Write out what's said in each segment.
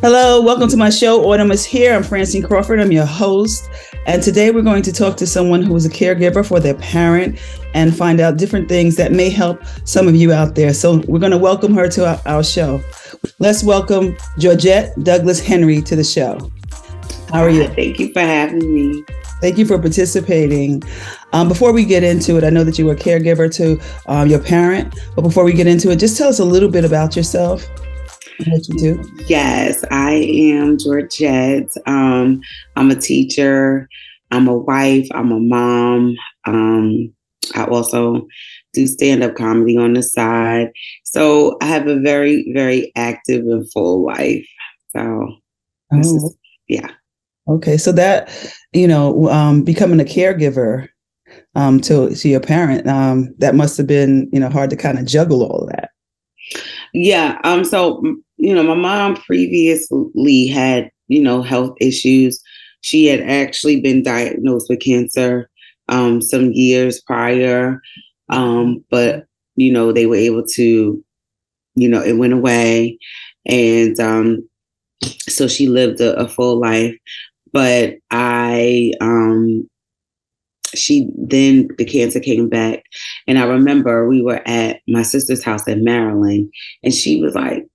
Hello, welcome to my show. Autumn is here. I'm Francine Crawford. I'm your host. And today we're going to talk to someone who is a caregiver for their parent and find out different things that may help some of you out there. So we're going to welcome her to our show. Let's welcome Georgette Douglas Henry to the show. How are you? Thank you for having me. Thank you for participating. Before we get into it, I know that you were a caregiver to your parent, but before we get into it, just tell us a little bit about yourself and what you do. Yes, I am Georgette. I'm a teacher. I'm a wife. I'm a mom. I also do stand-up comedy on the side. So I have a very, very active and full life. So, yeah. Okay, so that, becoming a caregiver to your parent, that must have been, hard to kind of juggle all of that. Yeah. So, my mom previously had, health issues. She had actually been diagnosed with cancer some years prior. But, they were able to, it went away. And so she lived a full life. But the cancer came back. And I remember we were at my sister's house in Maryland, and she was like,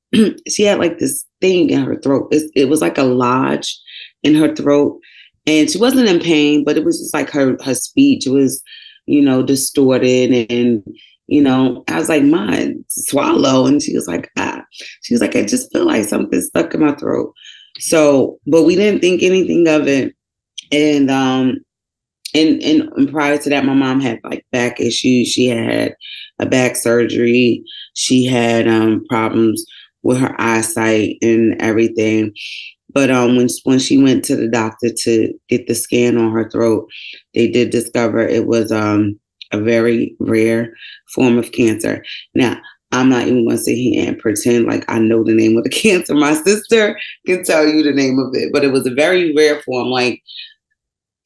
she had like this thing in her throat. It was like a lodge in her throat, and she wasn't in pain, but it was just like her speech was, distorted. And, I was like, Mom, swallow. And she was like, she was like, I just feel like something stuck in my throat. So, but we didn't think anything of it. And prior to that, my mom had like back issues. She had a back surgery. She had problems with her eyesight and everything. But when she went to the doctor to get the scan on her throat, they did discover it was a very rare form of cancer. Now, I'm not even going to sit here and pretend like I know the name of the cancer. My sister can tell you the name of it, but it was a very rare form, like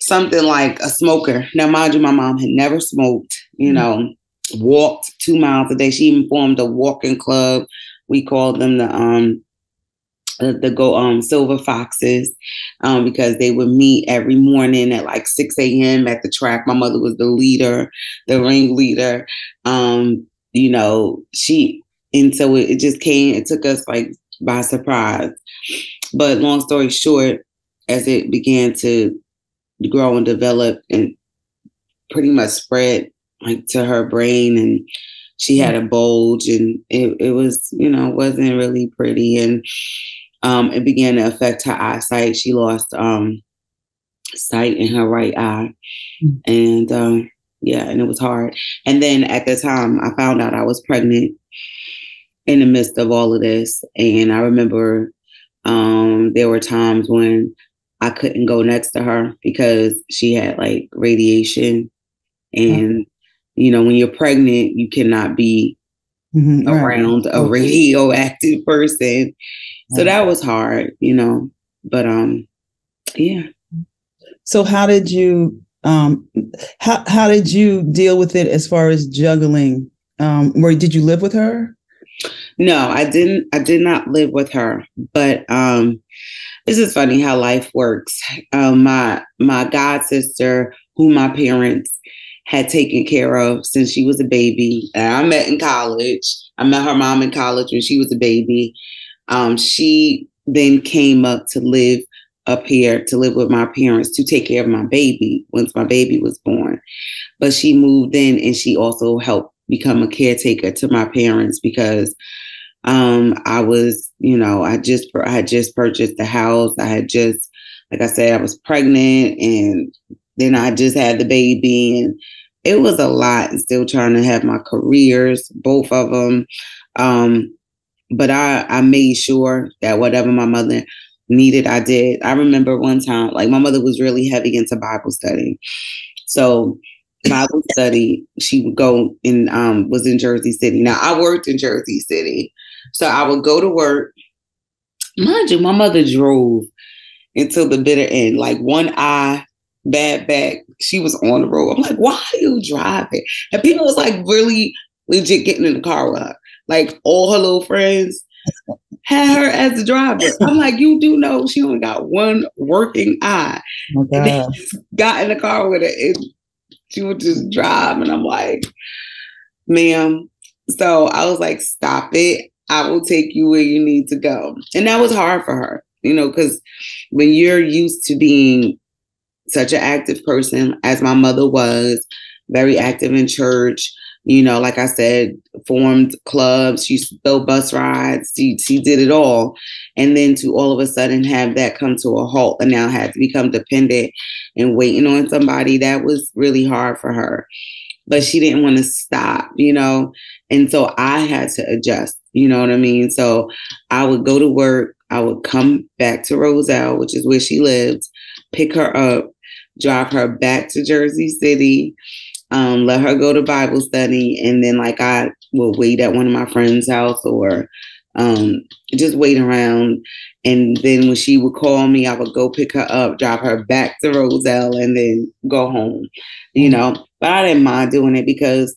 something like a smoker. Now, mind you, my mom had never smoked, walked 2 miles a day. She even formed a walking club. We called them the Silver Foxes, because they would meet every morning at like 6 a.m. at the track. My mother was the leader, the ringleader. And so it just came, it took us like by surprise. But long story short, as it began to grow and develop and pretty much spread like to her brain, and she had a bulge, and it was, wasn't really pretty. And it began to affect her eyesight. She lost sight in her right eye. And and it was hard. And then at the time I found out I was pregnant in the midst of all of this. And I remember there were times when I couldn't go next to her because she had like radiation. And, when you're pregnant, you cannot be around a radioactive person. So that was hard, but yeah. So how did you how did you deal with it as far as juggling? Did you live with her? No, I didn't. I did not live with her, but this is funny how life works. My god sister, who my parents had taken care of since she was a baby, and I met in college. I met her mom in college when she was a baby. She then came up to live up here, to live with my parents, to take care of my baby once my baby was born. But she moved in, and she also helped become a caretaker to my parents because I was, I had just purchased the house. I had just, like I said, I was pregnant, and then I just had the baby, and it was a lot, and still trying to have my careers, both of them. But I made sure that whatever my mother needed, I did. I remember one time, like my mother was really heavy into Bible study. So Bible study, she would go and was in Jersey City. Now I worked in Jersey City. So I would go to work. Mind you, my mother drove until the bitter end, like one eye, bad back. She was on the road. I'm like, why are you driving? And people was like really legit getting in the car with her. Like all her little friends had her as the driver. I'm like, you do know she only got one working eye. Oh, and they God. just got in the car with her and she would just drive. And I'm like, ma'am. So I was like, stop it. I will take you where you need to go. And that was hard for her, because when you're used to being such an active person, as my mother was, very active in church, like I said, formed clubs, she stole bus rides, she did it all. And then to all of a sudden have that come to a halt and now have to become dependent and waiting on somebody, that was really hard for her. But she didn't want to stop, and so I had to adjust, you know what I mean? So I would go to work, I would come back to Roselle, which is where she lived, pick her up, drive her back to Jersey City, let her go to Bible study. And then I will wait at one of my friends' house or just wait around. And then when she would call me, I would go pick her up, drive her back to Roselle, and then go home, But I didn't mind doing it because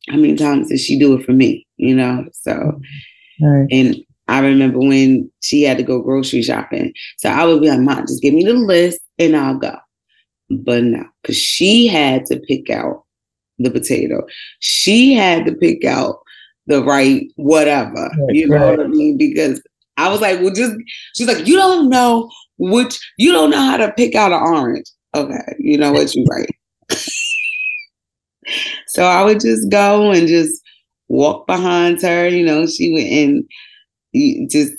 how many times did she do it for me, So, Right. And I remember when she had to go grocery shopping. So I would be like, Mom, just give me the list and I'll go. But no, because she had to pick out the potato. She had to pick out the right whatever. Right, you know what I mean? Because I was like, she's like, you don't know how to pick out an orange. Okay, you know what, you're right. So I would just go and just walk behind her, she would, and just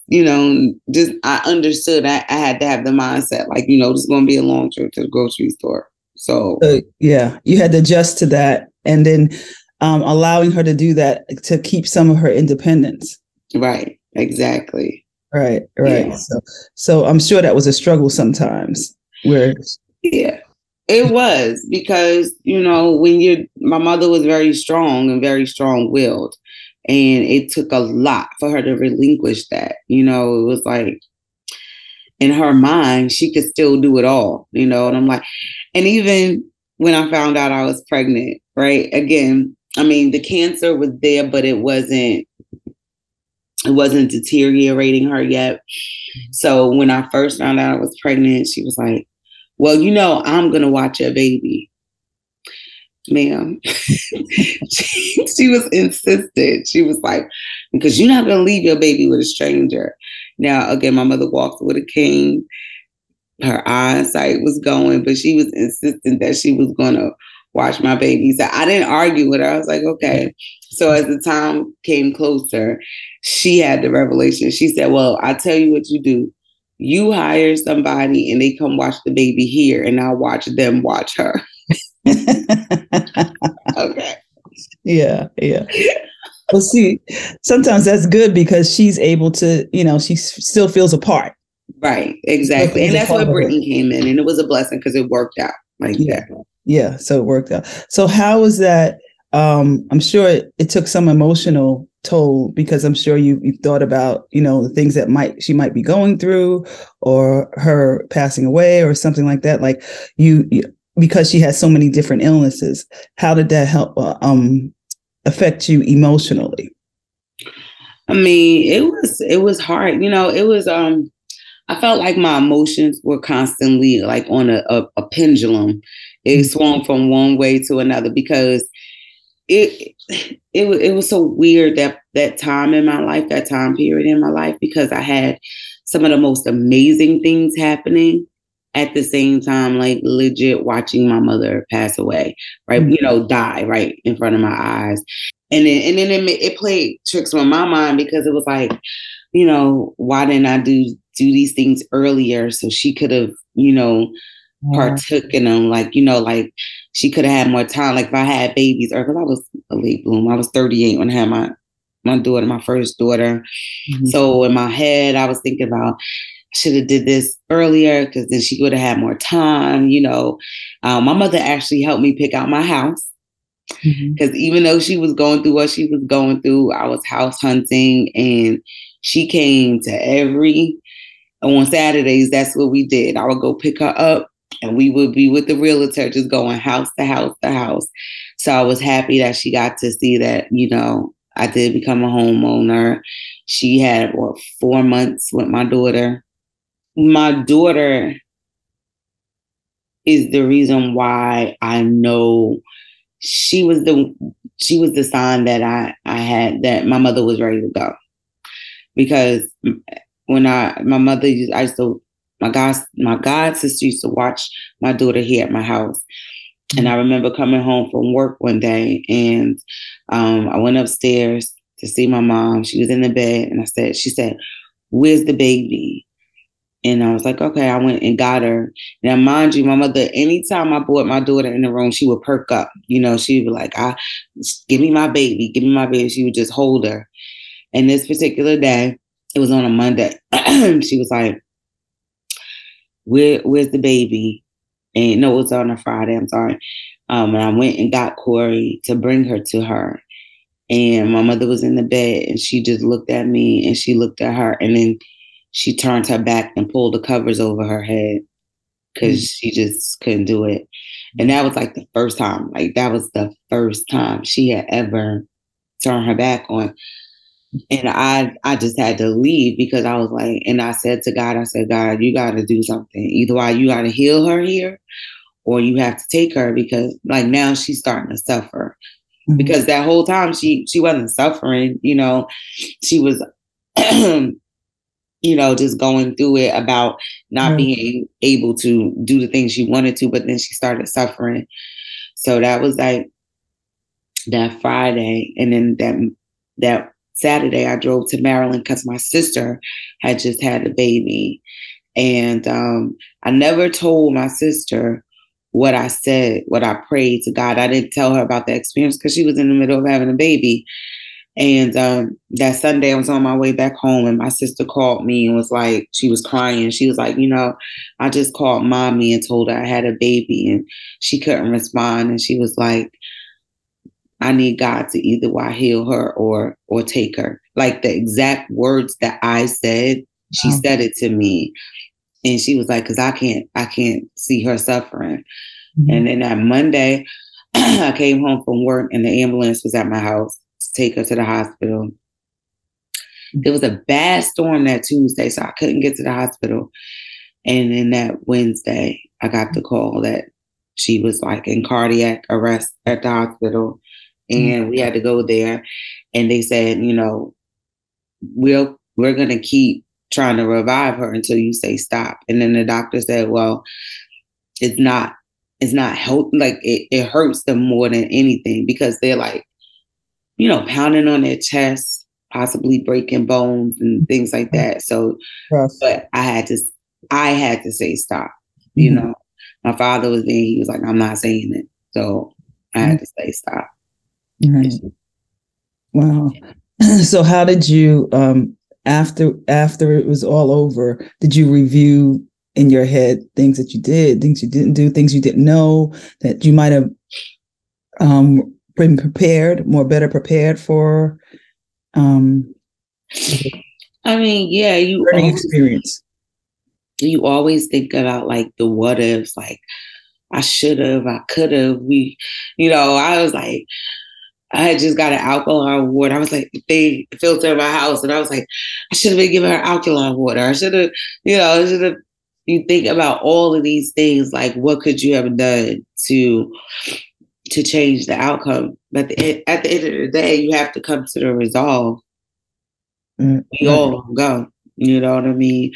I understood I had to have the mindset, this is going to be a long trip to the grocery store. So yeah, you had to adjust to that, and then allowing her to do that to keep some of her independence. Right. Exactly. Right. Yeah. So I'm sure that was a struggle sometimes. Yeah, it was because my mother was very strong and very strong-willed, and it took a lot for her to relinquish that. It was like in her mind she could still do it all. And I'm like, and even when I found out I was pregnant, right? Again, I mean, the cancer was there, but it wasn't deteriorating her yet. So when I first found out I was pregnant, she was like, well, I'm going to watch your baby. Ma'am. she was insistent. She was like, because you're not going to leave your baby with a stranger. Now, again, my mother walked with a cane. Her eyesight was going, but she was insistent that she was going to watch my baby. So I didn't argue with her. I was like, okay. So as the time came closer, she had the revelation. She said, well, I'll tell you what you do. You hire somebody and they come watch the baby here, and I'll watch them watch her. Okay. Yeah. Well, see, sometimes that's good because she's able to, she still feels a part. Right. Exactly. And that's where Brittany came in, and it was a blessing because it worked out that. Yeah. So it worked out. So how was that? I'm sure it took some emotional toll, because I'm sure you thought about, the things that she might be going through, or her passing away or something like that. Like you because she has so many different illnesses. How did that help affect you emotionally? I mean, it was hard. It was I felt like my emotions were constantly like on a pendulum. It swung from one way to another because it was so weird that time in my life, that time period in my life, because I had some of the most amazing things happening at the same time, like legit watching my mother pass away, right? Die right in front of my eyes. And then it played tricks on my mind because it was like, why didn't I do these things earlier so she could have, partook in them, like she could have had more time. Like if I had babies, or because I was a late bloom, I was 38 when I had my daughter, my first daughter. Mm-hmm. So in my head, I was thinking about, I should have did this earlier because then she would have had more time. My mother actually helped me pick out my house. Because even though she was going through what she was going through, I was house hunting, and she came to on Saturdays, that's what we did. I would go pick her up, and we would be with the realtor just going house to house to house. So I was happy that she got to see that, I did become a homeowner. She had 4 months with my daughter. My daughter is the reason why I know she was the sign that I had that my mother was ready to go. Because when my god sister used to watch my daughter here at my house. And I remember coming home from work one day, and I went upstairs to see my mom. She was in the bed, and she said, "Where's the baby?" And I was like, okay, I went and got her. Now, mind you, my mother, anytime I brought my daughter in the room, she would perk up. You know, she would be like, give me my baby, give me my baby. She would just hold her. And this particular day, it was on a Monday. She was like, where's the baby? And no, it was on a Friday, I'm sorry. And I went and got Corey to bring her to her. And my mother was in the bed, and she just looked at me, and she looked at her, and then she turned her back and pulled the covers over her head because she just couldn't do it. And that was like the first time. Like, that was the first time she had ever turned her back on. And I just had to leave because I was like, and I said to God, God, you got to do something. Either you got to heal her here, or you have to take her, because like now she's starting to suffer. Mm-hmm. Because that whole time she wasn't suffering, you know, she was you know, just going through it about not being able to do the things she wanted to, but then she started suffering. So that was like that Friday. And then that Saturday I drove to Maryland because my sister had just had a baby. And I never told my sister what I said, what I prayed to God. I didn't tell her about the experience because she was in the middle of having a baby. And that Sunday I was on my way back home, and my sister called me and was like, she was crying. She was like, you know, I just called mommy and told her I had a baby, and she couldn't respond. And she was like, I need God to either heal her or take her. Like the exact words that I said, she said it to me. And she was like, because I can't see her suffering. Mm-hmm. And then that Monday, I came home from work, and the ambulance was at my house to take her to the hospital. It was a bad storm that Tuesday, so I couldn't get to the hospital. And then that Wednesday, I got the call that she was like in cardiac arrest at the hospital. And we had to go there. And they said, you know, we're going to keep trying to revive her until you say stop. And then the doctor said, well, it's not help. Like it hurts them more than anything, because they're like, you know, pounding on their chest, possibly breaking bones and things like that. So, but I had to say stop. You know, my father was there. He was like, I'm not saying it. So I had to say stop. Mm-hmm. Wow. So how did you, after it was all over, did you review in your head things that you did, things you didn't do, things you didn't know that you might have been better prepared for? I mean, yeah, experience. You always think about like the what ifs, like I should have, I could have. I was like, I had just got an alkaline water. I was like, they filtered my house, and I was like, I should have been giving her alkaline water. I should have, You think about all of these things, like what could you have done to change the outcome? But at the end of the day, you have to come to the resolve. We all go. You know what I mean?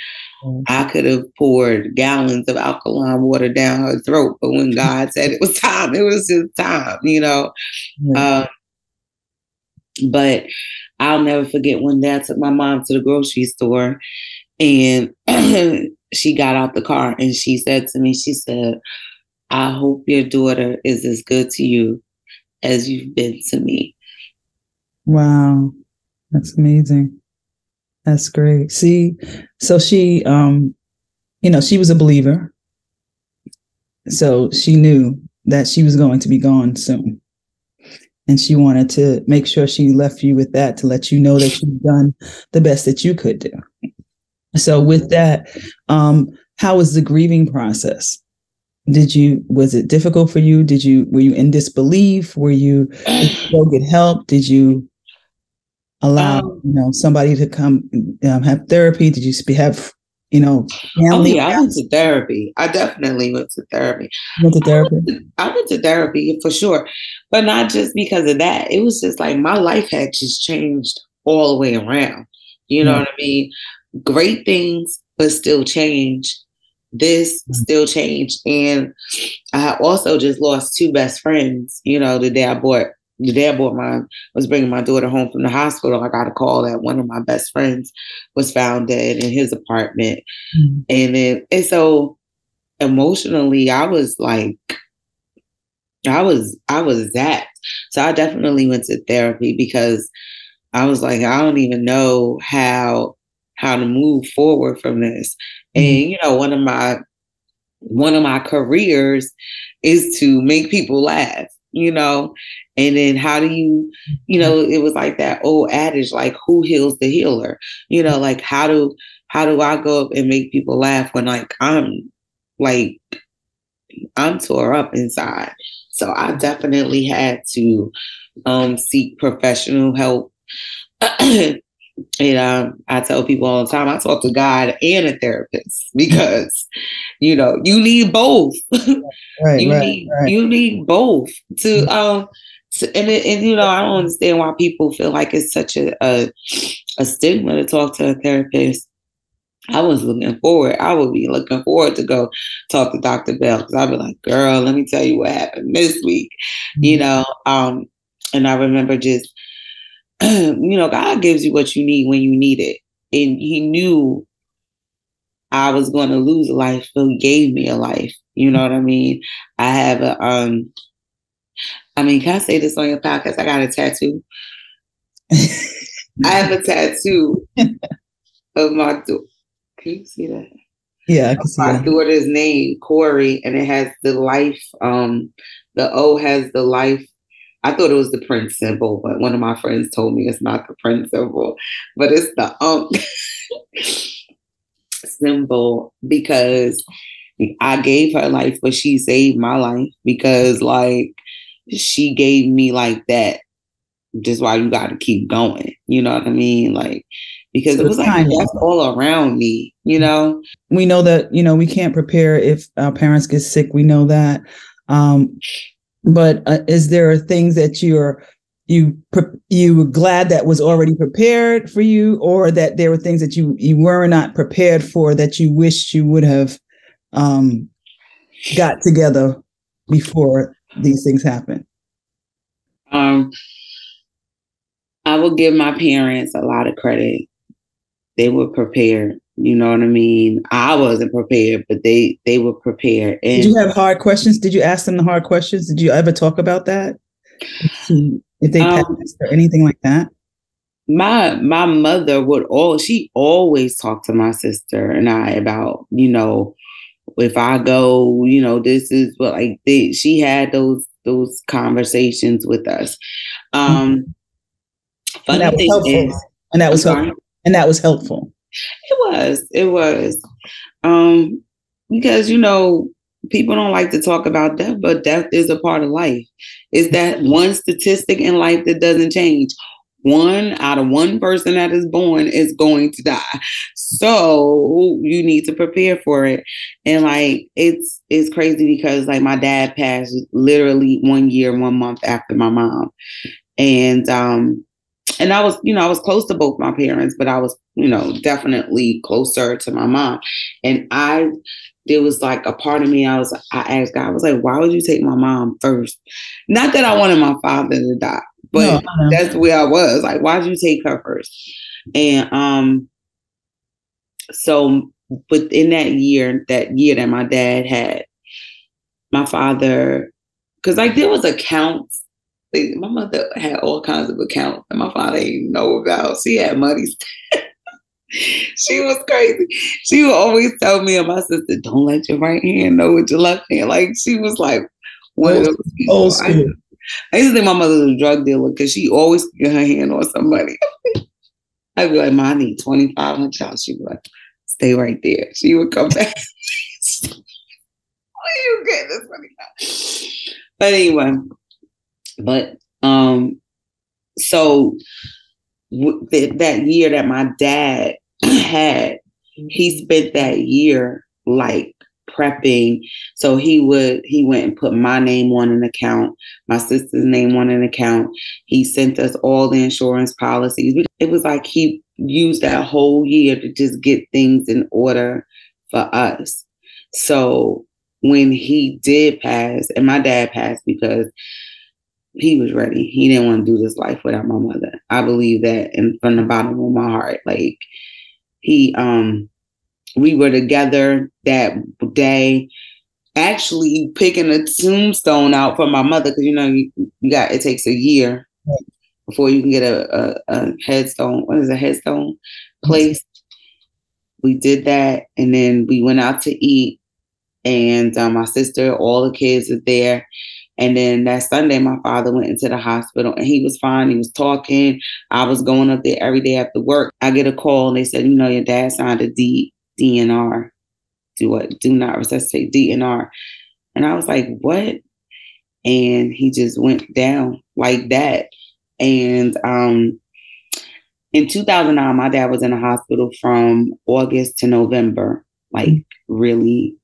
I could have poured gallons of alkaline water down her throat, but when God said it was time, it was just time, But I'll never forget when Dad took my mom to the grocery store, and she got out the car and she said to me, she said, I hope your daughter is as good to you as you've been to me. Wow. That's amazing. That's great. See, so she, she was a believer. So she knew that she was going to be gone soon. And she wanted to make sure she left you with that, to let you know that you've done the best that you could do. So with that, how was the grieving process? Was it difficult for you? Were you in disbelief? Did you go get help? allow, somebody to come have therapy? Did you have, Oh family? yeah, I went to therapy. I definitely went to therapy. Went to therapy? I went to therapy for sure, but not just because of that. It was just like my life had just changed all the way around. You know what I mean? Great things, but still change. This still changed. And I had also just lost two best friends. The day I was bringing my daughter home from the hospital. I got a call that one of my best friends was found dead in his apartment. And so emotionally, I was like, I was zapped. So I definitely went to therapy because I was like, I don't even know how to move forward from this. And one of my careers is to make people laugh, and then how do you, it was like that old adage, like who heals the healer, like how do I go up and make people laugh when like I'm tore up inside. So I definitely had to seek professional help. And I tell people all the time, I talk to God and a therapist because, you need both. You need both to I don't understand why people feel like it's such a stigma to talk to a therapist. I would be looking forward to go talk to Dr. Bell because I'd be like, girl, let me tell you what happened this week, and I remember just, God gives you what you need when you need it. And he knew I was going to lose a life, so he gave me a life. You know what I mean? I have can I say this on your podcast? I got a tattoo. I have a tattoo of my daughter. Can you see that? Yeah, I can see my daughter's name, Corey, and it has the life. The O has the life. I thought it was the Prince symbol, but one of my friends told me it's not the Prince symbol, but it's the symbol because I gave her life, but she saved my life because like she gave me like that. Just why you got to keep going. You know what I mean? Like, because it was like that's all around me, We know that, we can't prepare if our parents get sick. We know that. But is there things that you were glad that was already prepared for you, or that there were things that you were not prepared for that you wished you would have got together before these things happen? I will give my parents a lot of credit. They were prepared. You know what I mean? I wasn't prepared, but they were prepared. And did you have hard questions? Did you ask them the hard questions? Did you ever talk about that? If they passed or anything like that? My mother she always talked to my sister and I about, if I go, this is what she had those conversations with us. Funny thing is, and that was helpful. And that was helpful. It was. Because, people don't like to talk about death, but death is a part of life. It's that one statistic in life that doesn't change. 1 out of 1 person that is born is going to die. So you need to prepare for it. And like, it's crazy because like my dad passed literally 1 year, 1 month after my mom. And I was, I was close to both my parents, but I was, definitely closer to my mom. And there was like a part of me, I asked God, I was like, why would you take my mom first? Not that I wanted my father to die, but that's where I was. Like, why did you take her first? And so within that year that my dad had, my father, because like there was accounts. My mother had all kinds of accounts that my father didn't know about. She had money. She was crazy. She would always tell me and my sister, don't let your right hand know what your left hand. Like she was like one of those people. I used to think my mother was a drug dealer because she always get her hand on some money. I'd be like, Ma, I need $2,500. She'd be like, stay right there. She would come back. Where you get this money now? But anyway. But so that year that my dad had, he spent that year like prepping. So he went and put my name on an account, my sister's name on an account. He sent us all the insurance policies. It was like he used that whole year to just get things in order for us. So when he did pass, and my dad passed because he was ready. He didn't want to do this life without my mother. I believe that, and from the bottom of my heart, like he, we were together that day, actually picking a tombstone out for my mother, because it takes a year before you can get a headstone. What is a headstone place? We did that, and then we went out to eat, and my sister, all the kids are there. And then that Sunday, my father went into the hospital, and he was fine. He was talking. I was going up there every day after work. I get a call, and they said, your dad signed a DNR. Do not resuscitate, DNR. And I was like, what? And he just went down like that. And in 2009, my dad was in the hospital from August to November. Like, really,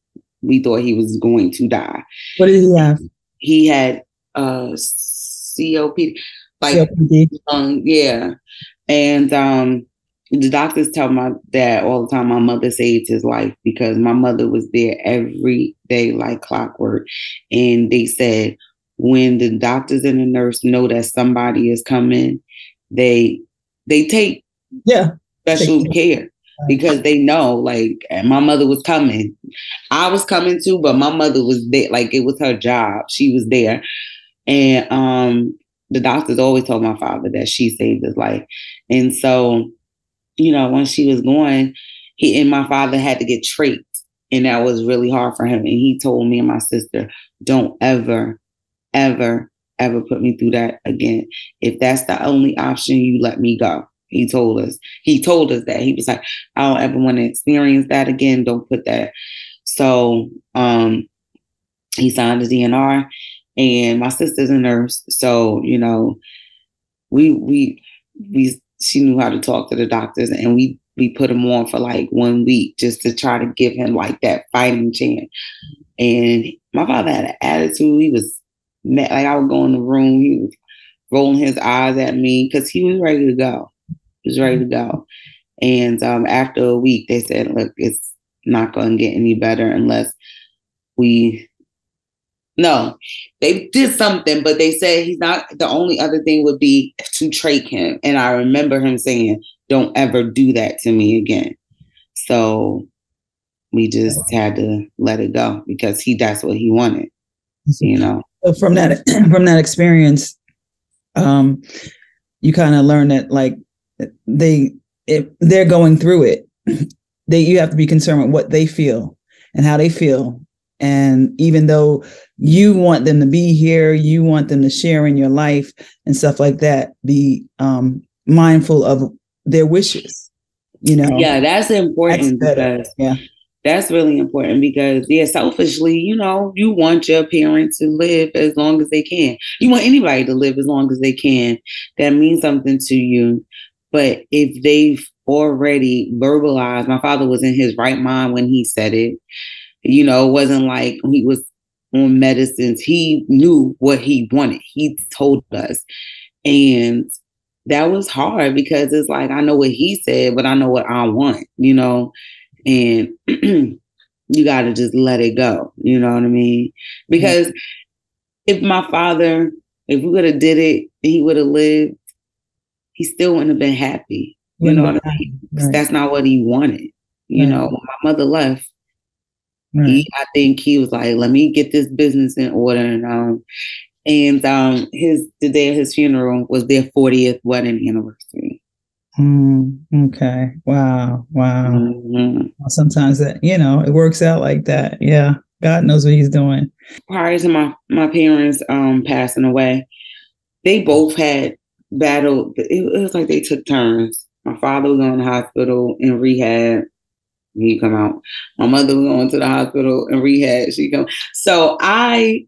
we thought he was going to die. What did he have? He had COPD. COPD. Yeah. And the doctors tell my dad all the time my mother saved his life, because my mother was there every day like clockwork. And they said when the doctors and the nurse know that somebody is coming, they take special care, because they know, like, my mother was coming. I was coming too, but my mother was there. Like, it was her job. She was there. And the doctors always told my father that she saved his life. And so, when she was going, he and my father had to get trached. And that was really hard for him. And he told me and my sister, don't ever, ever, ever put me through that again. If that's the only option, you let me go. He told us that. He was like, I don't ever want to experience that again. Don't put that. So he signed the DNR, and my sister's a nurse. So, she knew how to talk to the doctors, and we put him on for like 1 week just to try to give him like that fighting chance. And my father had an attitude. He was mad. Like, I would go in the room, he was rolling his eyes at me because he was ready to go. He was ready to go. And after a week, they said, look, it's not going to get any better unless no, they did something, but they said he's not. The only other thing would be to trach him. And I remember him saying, don't ever do that to me again. So we just had to let it go, because that's what he wanted, So from that experience, you kind of learn that, like, if they're going through it, you have to be concerned with what they feel and how they feel. And even though you want them to be here, you want them to share in your life and stuff like that, be mindful of their wishes, Yeah, that's important. That's really important, because selfishly, you want your parents to live as long as they can. You want anybody to live as long as they can. That means something to you. But if they've already verbalized, my father was in his right mind when he said it. It wasn't like he was on medicines. He knew what he wanted. He told us. And that was hard, because it's like, I know what he said, but I know what I want, and you got to just let it go. You know what I mean? Because if we would have did it and he would have lived, he still wouldn't have been happy. You know what I mean? Right. That's not what he wanted. When my mother left, I think he was like, let me get this business in order. And the day of his funeral was their 40th wedding anniversary. Okay. Wow. Mm-hmm. Well, sometimes that, it works out like that. Yeah. God knows what he's doing. Prior to my parents passing away, they both had battled. It was like they took turns. My father was going to the hospital in rehab. He come out. My mother was going to the hospital in rehab. She come. So I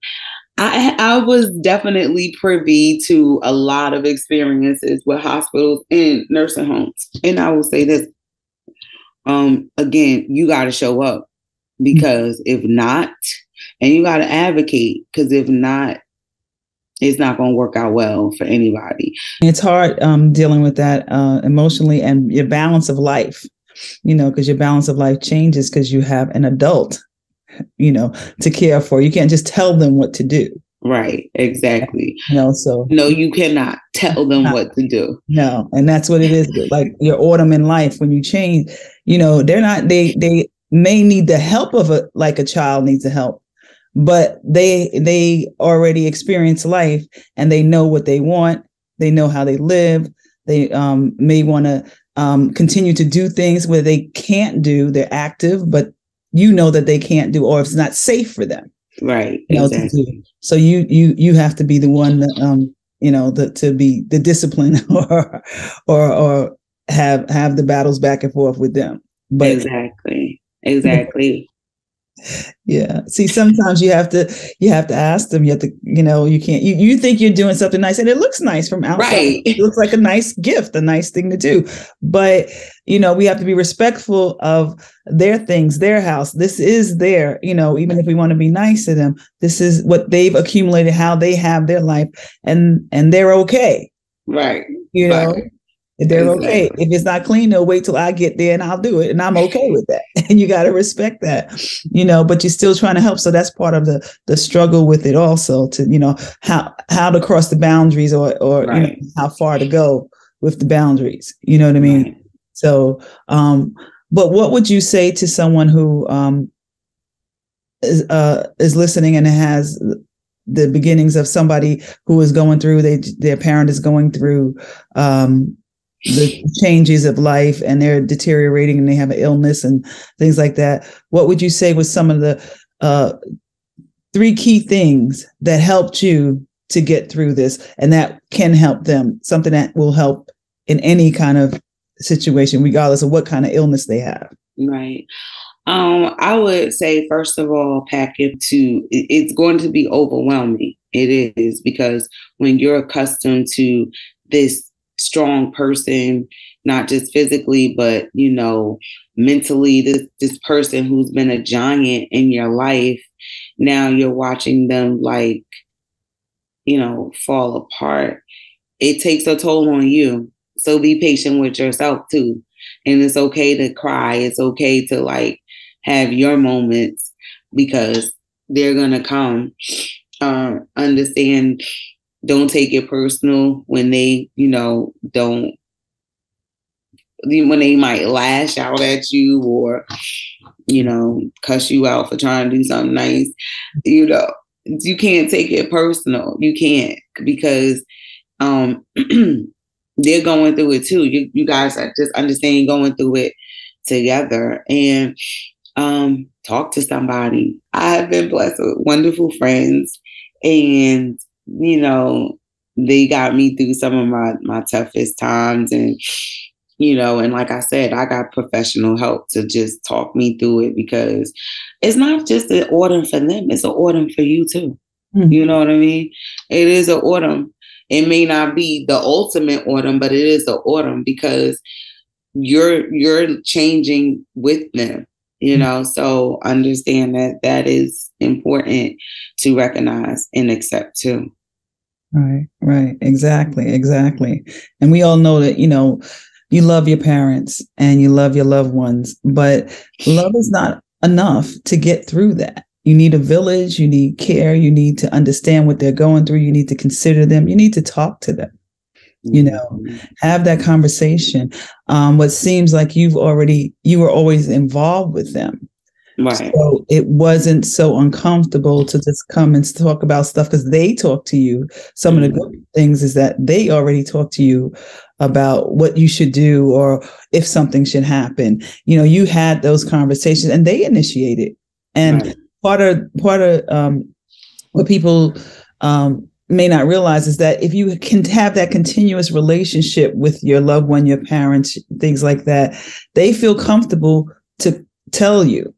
I was definitely privy to a lot of experiences with hospitals and nursing homes. And I will say this, again, you got to show up, because if not, and you got to advocate, because if not, it's not going to work out well for anybody. It's hard dealing with that emotionally, and your balance of life, because your balance of life changes because you have an adult, to care for. You can't just tell them what to do. Right, exactly. So no, you cannot tell them what to do. No, and that's what it is. Like your autumn in life, when you change, they're not. They may need the help of a child needs the help, but they already experience life and they know what they want. They know how they live. They may want to continue to do things where they can't do. They're active, but that they can't do, or if it's not safe for them. Right. Exactly. To do. So you have to be the one that to be the discipline or have the battles back and forth with them. But exactly. Yeah. See, sometimes you have to ask them. You have to, you can't. You think you're doing something nice, and it looks nice from outside. Right. It looks like a nice gift, a nice thing to do. But we have to be respectful of their things, their house. This is their, even if we want to be nice to them, this is what they've accumulated, how they have their life, and they're okay. Right. Right. They're okay. If it's not clean, they'll wait till I get there and I'll do it. And I'm okay with that. And you got to respect that, but you're still trying to help. So that's part of the struggle with it also, to, how to cross the boundaries or right. How far to go with the boundaries. You know what I mean? Right. So, but what would you say to someone who is listening and has the beginnings of somebody who is going through, their parent is going through, the changes of life, and they're deteriorating and they have an illness and things like that? What would you say was some of the 3 key things that helped you to get through this and that can help them, something that will help in any kind of situation, regardless of what kind of illness they have? Right. I would say, first of all, it's going to be overwhelming. It is, because when you're accustomed to this strong person, not just physically, but, mentally, this person who's been a giant in your life, now you're watching them fall apart. It takes a toll on you. So be patient with yourself too. And it's okay to cry. It's okay to have your moments, because they're going to come. Understand, don't take it personal when they, when they might lash out at you or, cuss you out for trying to do something nice. You can't take it personal. You can't, because they're going through it too. You guys are just understanding, going through it together, and talk to somebody. I have been blessed with wonderful friends, and they got me through some of my toughest times, and and like I said, I got professional help to just talk me through it, because it's not just an autumn for them, it's an autumn for you too. Mm-hmm. You know what I mean? It is an autumn. It may not be the ultimate autumn, but it is an autumn, because you're changing with them. So understand that is important to recognize and accept too. Right. Exactly. And we all know that, you love your parents and you love your loved ones, but love is not enough to get through that. You need a village, you need care, you need to understand what they're going through, you need to consider them, you need to talk to them. Have that conversation. What seems like you were always involved with them. Right. So it wasn't so uncomfortable to just come and talk about stuff, because they talk to you. Some of the good things is that they already talk to you about what you should do or if something should happen. You had those conversations and they initiated. And part of what people may not realize is that if you can have that continuous relationship with your loved one, your parents, things like that, they feel comfortable to tell you,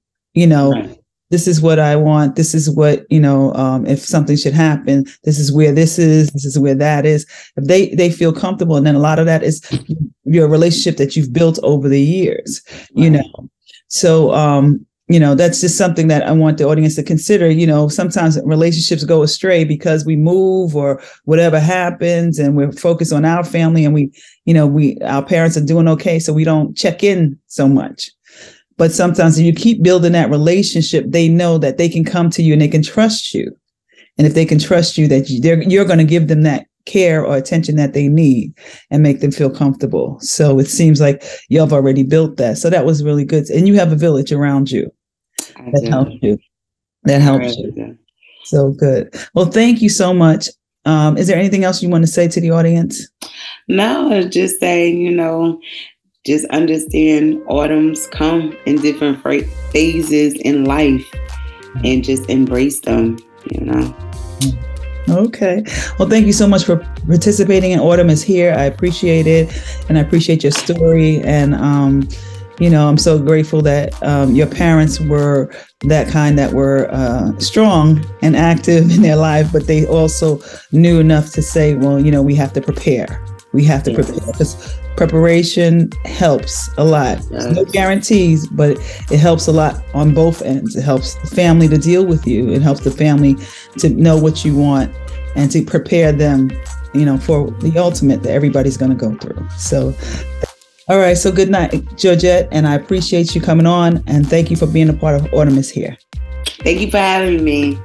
this is what I want. This is what, if something should happen, this is where this is where that is. If they feel comfortable. And then a lot of that is your relationship that you've built over the years, Right. So, that's just something that I want the audience to consider. Sometimes relationships go astray because we move or whatever happens, and we're focused on our family, and our parents are doing okay, so we don't check in so much. But sometimes if you keep building that relationship, they know that they can come to you and they can trust you. And if they can trust you, that you're going to give them that care or attention that they need and make them feel comfortable. So it seems like you've already built that. So that was really good. And you have a village around you that helps you. That helps you. So good. Well, thank you so much. Is there anything else you want to say to the audience? No, just saying, just understand autumns come in different phases in life and just embrace them. Okay. Well, thank you so much for participating in Autumn is Here. I appreciate it. And I appreciate your story. And, I'm so grateful that your parents were that kind, that were strong and active in their life, but they also knew enough to say, well, we have to prepare. We have to prepare, because preparation helps a lot. There's no guarantees, but it helps a lot on both ends. It helps the family to deal with you. It helps the family to know what you want and to prepare them, for the ultimate that everybody's going to go through. So, all right. So good night, Georgette. And I appreciate you coming on, and thank you for being a part of Autumn is Here. Thank you for having me.